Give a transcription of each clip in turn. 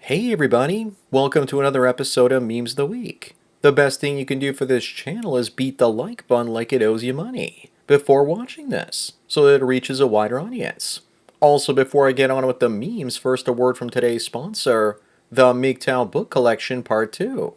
Hey everybody, welcome to another episode of Memes of the Week. The best thing you can do for this channel is beat the like button like it owes you money before watching this, so that it reaches a wider audience. Also, before I get on with the memes, first a word from today's sponsor, the MGTOW Book Collection Part 2.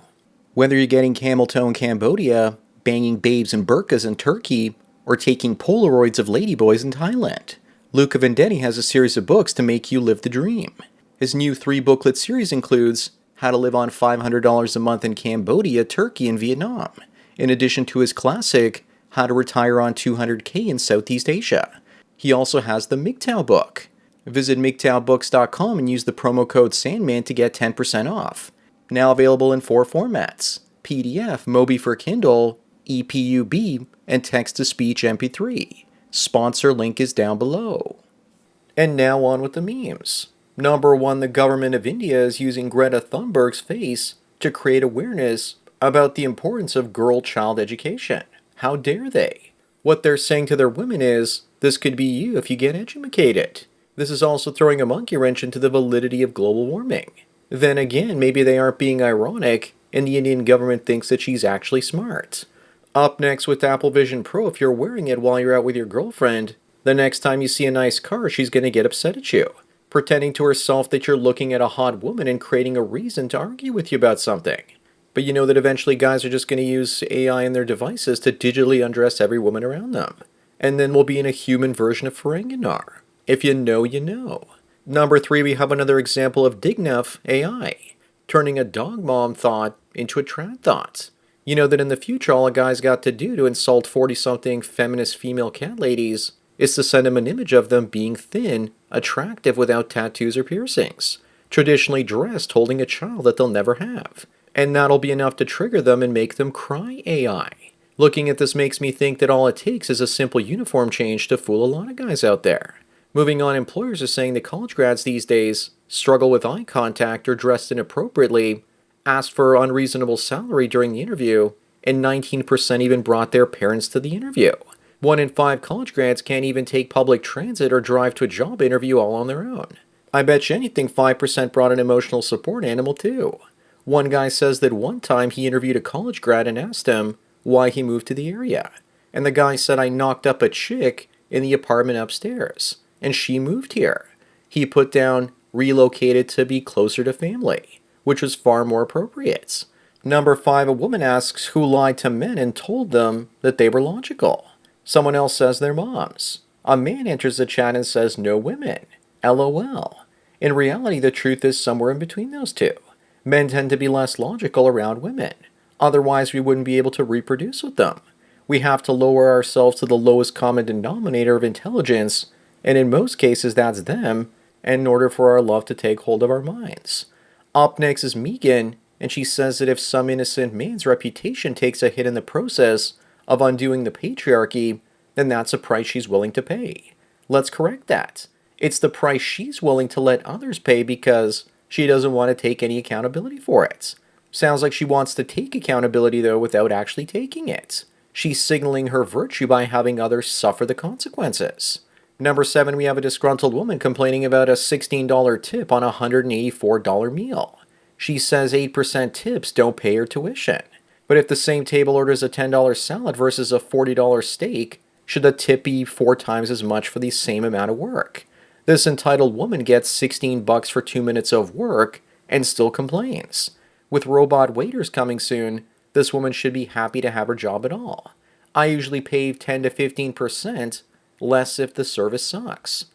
Whether you're getting camel toe in Cambodia, banging babes in burqas in Turkey, or taking Polaroids of ladyboys in Thailand, Luca Vendetti has a series of books to make you live the dream. His new 3-booklet series includes How to Live on $500 a Month in Cambodia, Turkey, and Vietnam, in addition to his classic How to Retire on $200K in Southeast Asia. He also has the MGTOW book. Visit MGTOWbooks.com and use the promo code SANDMAN to get 10% off. Now available in 4 formats: PDF, Mobi for Kindle, EPUB, and text-to-speech MP3. Sponsor link is down below. And now on with the memes. Number 1, the government of India is using Greta Thunberg's face to create awareness about the importance of girl-child education. How dare they? What they're saying to their women is, this could be you if you get educated. This is also throwing a monkey wrench into the validity of global warming. Then again, maybe they aren't being ironic, and the Indian government thinks that she's actually smart. Up next with Apple Vision Pro, if you're wearing it while you're out with your girlfriend, the next time you see a nice car, she's going to get upset at you, pretending to herself that you're looking at a hot woman and creating a reason to argue with you about something. But you know that eventually guys are just going to use AI in their devices to digitally undress every woman around them. And then we'll be in a human version of Ferenginar. If you know, you know. Number 3, we have another example of Dignaf AI, turning a dog mom thought into a trad thought. You know that in the future all a guy's got to do to insult 40-something feminist female cat ladies is to send them an image of them being thin, attractive without tattoos or piercings, traditionally dressed holding a child that they'll never have. And that'll be enough to trigger them and make them cry AI. Looking at this makes me think that all it takes is a simple uniform change to fool a lot of guys out there. Moving on, employers are saying that college grads these days struggle with eye contact or dressed inappropriately, asked for unreasonable salary during the interview, and 19% even brought their parents to the interview. 1 in 5 college grads can't even take public transit or drive to a job interview all on their own. I bet you anything 5% brought an emotional support animal too. One guy says that one time he interviewed a college grad and asked him why he moved to the area. And the guy said, I knocked up a chick in the apartment upstairs, and she moved here. He put down relocated to be closer to family, which was far more appropriate. Number 5, a woman asks who lied to men and told them that they were logical. Someone else says their moms. A man enters the chat and says no women. LOL. In reality, the truth is somewhere in between those two. Men tend to be less logical around women. Otherwise, we wouldn't be able to reproduce with them. We have to lower ourselves to the lowest common denominator of intelligence, and in most cases that's them, in order for our love to take hold of our minds. Up next is Megan, and she says that if some innocent man's reputation takes a hit in the process of undoing the patriarchy, then that's a price she's willing to pay. Let's correct that. It's the price she's willing to let others pay because she doesn't want to take any accountability for it. Sounds like she wants to take accountability though without actually taking it. She's signaling her virtue by having others suffer the consequences. Number 7, we have a disgruntled woman complaining about a $16 tip on a $184 meal. She says 8% tips don't pay her tuition. But if the same table orders a $10 salad versus a $40 steak, should the tip be 4 times as much for the same amount of work? This entitled woman gets $16 for 2 minutes of work and still complains. With robot waiters coming soon, this woman should be happy to have her job at all. I usually pay 10 to 15% less if the service sucks.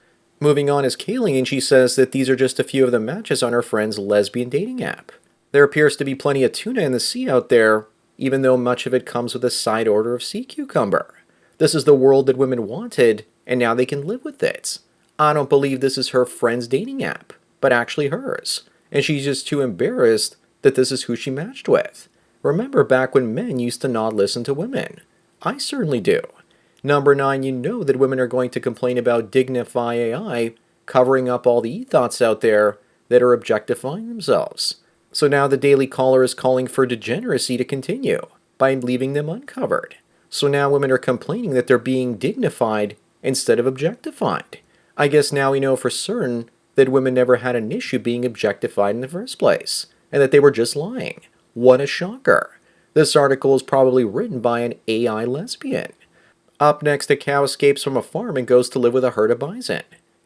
Moving on is Kaylee, and she says that these are just a few of the matches on her friend's lesbian dating app. There appears to be plenty of tuna in the sea out there, even though much of it comes with a side order of sea cucumber. This is the world that women wanted, and now they can live with it. I don't believe this is her friend's dating app, but actually hers, and she's just too embarrassed that this is who she matched with. Remember back when men used to not listen to women? I certainly do. Number 9, you know that women are going to complain about Dignify AI covering up all the e-thoughts out there that are objectifying themselves. So now the Daily Caller is calling for degeneracy to continue by leaving them uncovered. So now women are complaining that they're being dignified instead of objectified. I guess now we know for certain that women never had an issue being objectified in the first place, and that they were just lying. What a shocker. This article is probably written by an AI lesbian. Up next, a cow escapes from a farm and goes to live with a herd of bison.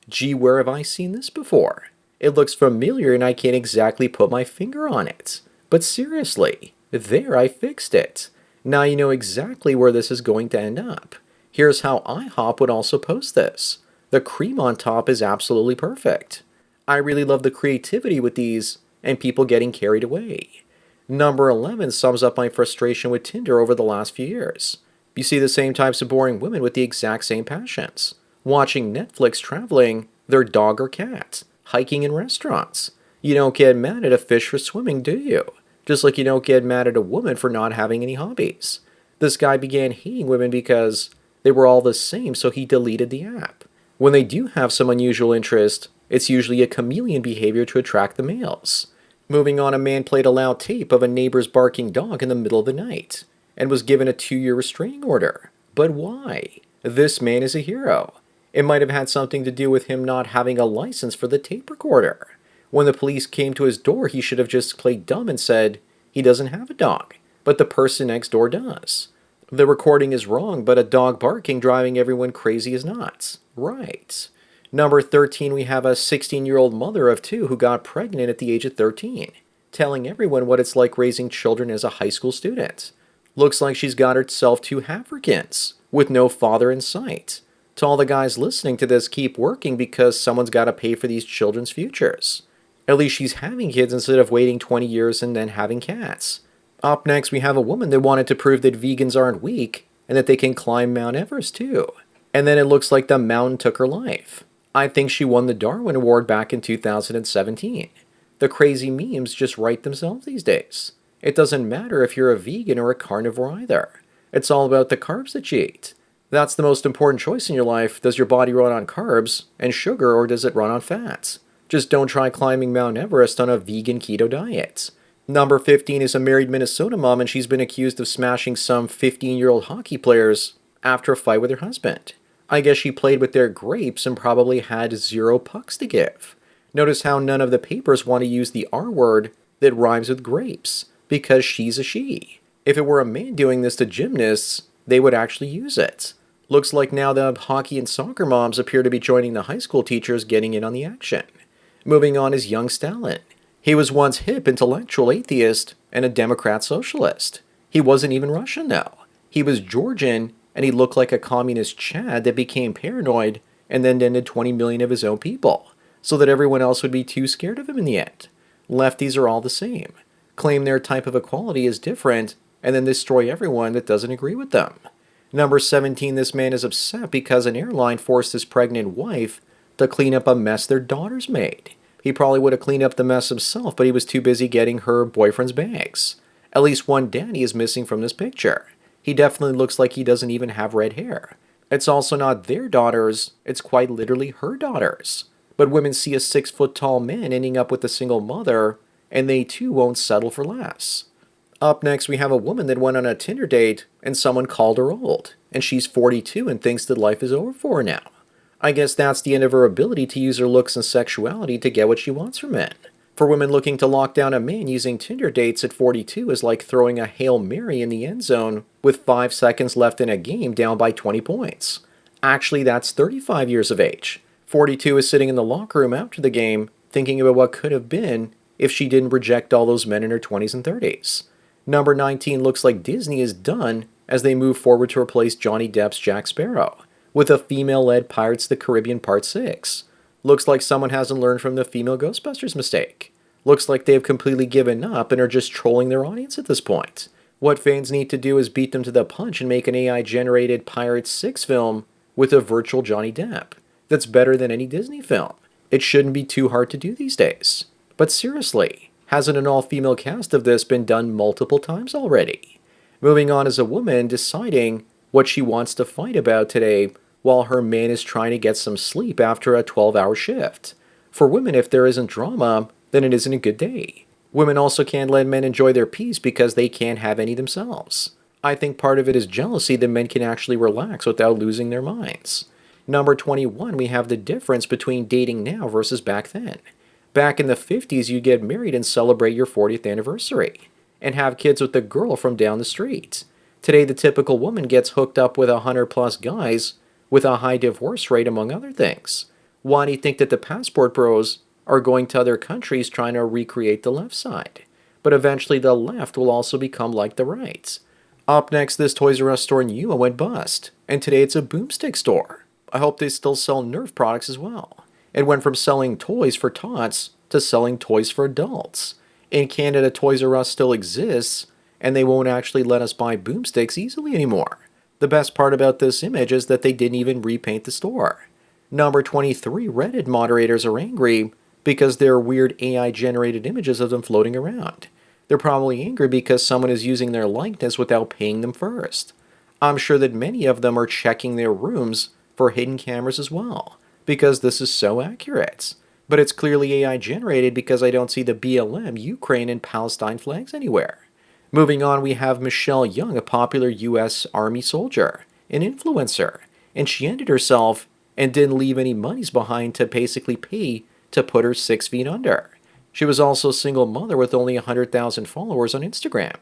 Gee, where have I seen this before? It looks familiar and I can't exactly put my finger on it. But seriously, there I fixed it. Now you know exactly where this is going to end up. Here's how IHOP would also post this. The cream on top is absolutely perfect. I really love the creativity with these and people getting carried away. Number 11 sums up my frustration with Tinder over the last few years. You see the same types of boring women with the exact same passions. Watching Netflix, traveling, their dog or cat, hiking in restaurants. You don't get mad at a fish for swimming, do you? Just like you don't get mad at a woman for not having any hobbies. This guy began hating women because they were all the same, so he deleted the app. When they do have some unusual interest, it's usually a chameleon behavior to attract the males. Moving on, a man played a loud tape of a neighbor's barking dog in the middle of the night and was given a 2-year restraining order. But why? This man is a hero. It might have had something to do with him not having a license for the tape recorder. When the police came to his door, he should have just played dumb and said he doesn't have a dog, but the person next door does. The recording is wrong, but a dog barking driving everyone crazy is not. Right. Number 13, we have a 16-year-old mother of two who got pregnant at the age of 13, telling everyone what it's like raising children as a high school student. Looks like she's got herself 2 Africans, with no father in sight. To all the guys listening to this, keep working because someone's got to pay for these children's futures. At least she's having kids instead of waiting 20 years and then having cats. Up next, we have a woman that wanted to prove that vegans aren't weak and that they can climb Mount Everest too. And then it looks like the mountain took her life. I think she won the Darwin Award back in 2017. The crazy memes just write themselves these days. It doesn't matter if you're a vegan or a carnivore either. It's all about the carbs that you eat. That's the most important choice in your life. Does your body run on carbs and sugar, or does it run on fats? Just don't try climbing Mount Everest on a vegan keto diet. Number 15 is a married Minnesota mom, and she's been accused of smashing some 15-year-old hockey players after a fight with her husband. I guess she played with their grapes and probably had 0 pucks to give. Notice how none of the papers want to use the R word that rhymes with grapes, because she's a she. If it were a man doing this to gymnasts, they would actually use it. Looks like now the hockey and soccer moms appear to be joining the high school teachers getting in on the action. Moving on is young Stalin. He was once hip, intellectual atheist and a Democrat socialist. He wasn't even Russian though. He was Georgian, and he looked like a communist Chad that became paranoid and then ended 20 million of his own people, so that everyone else would be too scared of him in the end. Lefties are all the same. Claim their type of equality is different, and then destroy everyone that doesn't agree with them. Number 17, this man is upset because an airline forced his pregnant wife to clean up a mess their daughters made. He probably would have cleaned up the mess himself, but he was too busy getting her boyfriend's bags. At least one daddy is missing from this picture. He definitely looks like he doesn't even have red hair. It's also not their daughters, it's quite literally her daughters. But women see a 6-foot-tall man ending up with a single mother, and they too won't settle for less. Up next, we have a woman that went on a Tinder date, and someone called her old, and she's 42 and thinks that life is over for her now. I guess that's the end of her ability to use her looks and sexuality to get what she wants from men. For women looking to lock down a man, using Tinder dates at 42 is like throwing a Hail Mary in the end zone with 5 seconds left in a game down by 20 points. Actually, that's 35 years of age. 42 is sitting in the locker room after the game, thinking about what could have been if she didn't reject all those men in her 20s and 30s. Number 19 looks like Disney is done as they move forward to replace Johnny Depp's Jack Sparrow with a female-led Pirates of the Caribbean Part 6. Looks like someone hasn't learned from the female Ghostbusters mistake. Looks like they've completely given up and are just trolling their audience at this point. What fans need to do is beat them to the punch and make an AI-generated Pirates 6 film with a virtual Johnny Depp that's better than any Disney film. It shouldn't be too hard to do these days. But seriously, hasn't an all-female cast of this been done multiple times already? Moving on is a woman deciding what she wants to fight about today while her man is trying to get some sleep after a 12-hour shift. For women, if there isn't drama, then it isn't a good day. Women also can't let men enjoy their peace because they can't have any themselves. I think part of it is jealousy that men can actually relax without losing their minds. Number 21, we have the difference between dating now versus back then. Back in the 50s, you get married and celebrate your 40th anniversary and have kids with the girl from down the street. Today, the typical woman gets hooked up with 100 plus guys with a high divorce rate, among other things. Why do you think that the passport bros are going to other countries trying to recreate the left side? But eventually, the left will also become like the right. Up next, this Toys R Us store in Yuma went bust, and today it's a boomstick store. I hope they still sell Nerf products as well. It went from selling toys for tots to selling toys for adults. In Canada, Toys R Us still exists, and they won't actually let us buy boomsticks easily anymore. The best part about this image is that they didn't even repaint the store. Number 23, Reddit moderators are angry because there are weird AI generated images of them floating around. They're probably angry because someone is using their likeness without paying them first. I'm sure that many of them are checking their rooms for hidden cameras as well, because this is so accurate. But it's clearly AI generated because I don't see the BLM, Ukraine, and Palestine flags anywhere. Moving on, we have Michelle Young, a popular US Army soldier, an influencer, and she ended herself and didn't leave any monies behind to basically pay to put her 6 feet under. She was also a single mother with only 100,000 followers on Instagram.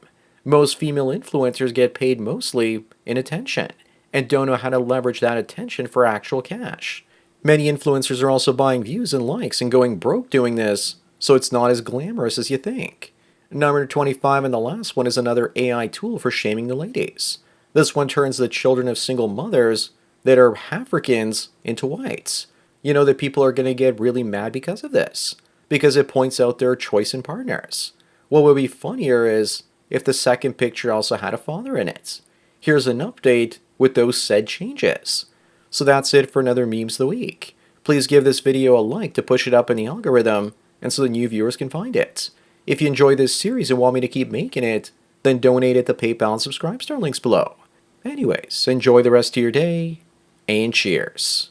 Most female influencers get paid mostly in attention and don't know how to leverage that attention for actual cash. Many influencers are also buying views and likes and going broke doing this, so it's not as glamorous as you think. Number 25 and the last one is another AI tool for shaming the ladies. This one turns the children of single mothers that are Africans into whites. You know that people are going to get really mad because of this, because it points out their choice in partners. What would be funnier is if the second picture also had a father in it. Here's an update with those said changes. So that's it for another Memes of the Week. Please give this video a like to push it up in the algorithm and so the new viewers can find it. If you enjoy this series and want me to keep making it, then donate at the PayPal and subscribe star links below. Anyways, enjoy the rest of your day, and cheers.